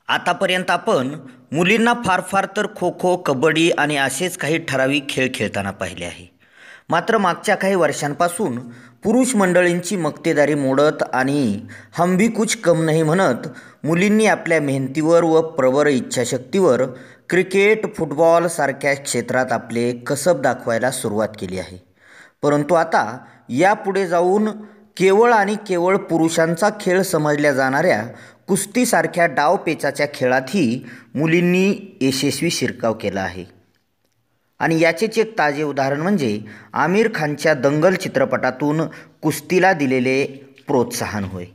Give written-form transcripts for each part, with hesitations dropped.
आतापर्यंत आपण मुलींना फार फार तर खो खो, कबड्डी आणि असेच काही ठराविक खेळ खेळताना पाहिले आहे. मात्र मागच्या काही वर्षांपासून पुरुष मंडळींची मक्तेदारी मोडत आणि हम भी कुछ कम नहीं म्हणत मुलींनी आपल्या मेहनतीवर व प्रबळ इच्छाशक्तीवर क्रिकेट, फुटबॉल सारख्या क्षेत्रात आपले कसब दाखवायला सुरुवात केली आहे. परंतु आता यापुढे जाऊन केवळ आणि केवळ पुरुषांचा खेळ समजल्या जाणाऱ्या कुस्तीसारख्या डावपेचाच्या खेळातही मुलींनी यशस्वी शिरकाव केला आहे. आणि याचेच एक ताजे उदाहरण म्हणजे आमिर खानच्या दंगल चित्रपटातून कुस्तीला दिलेले प्रोत्साहन होय.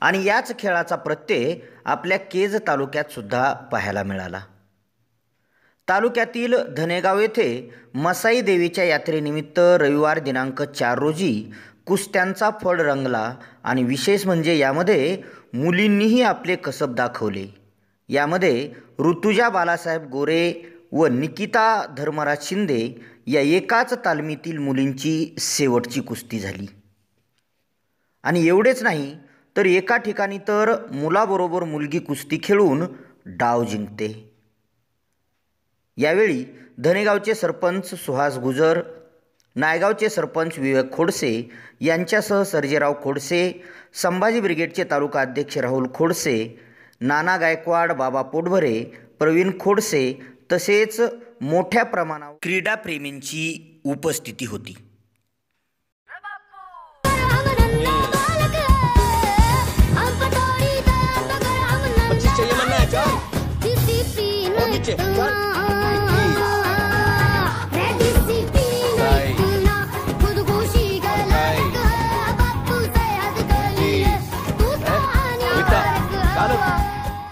आणि याच खेळाचा प्रत्यय आपल्या केज तालुक्यात सुद्धा पाहायला मिळाला. तालुक्यातील धनेगाव येथे मसाई देवीच्या यात्रेनिमित्त रविवार दिनांक 4 रोजी कुस्त्यांचा फड रंगला आणि विशेष म्हणजे यामध्ये मुलींनीही आपले कसब दाखवले. यामध्ये ऋतुजा बालासाहेब गोरे व निकिता धर्मराज शिंदे या एकाच तालमीतील मुलींची शेवटची कुस्ती झाली. आणि एवढेच नाही तर एका ठिकाणी तर मुलाबरोबर मुलगी कुस्ती खेळून डाव जिंकते. यावेळी धनेगावचे सरपंच सुहास गुजर, नायगावचे सरपंच विवेक खोडसे यांच्यासह सर्जेराव खोडसे, संभाजी ब्रिगेडचे तालुका अध्यक्ष राहुल खोडसे, नाना गायकवाड, बाबा पोटभरे, प्रवीण खोडसे तसेच मोठ्या प्रमाणावर क्रीडाप्रेमींची उपस्थिती होती.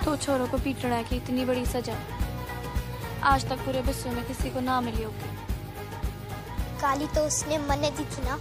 तो छोरों को पीटना की इतनी बड़ी सजा आज तक पूरे विश्व में किसी को ना मिली होगी. काली तो उसने मन्नत दी थी ना.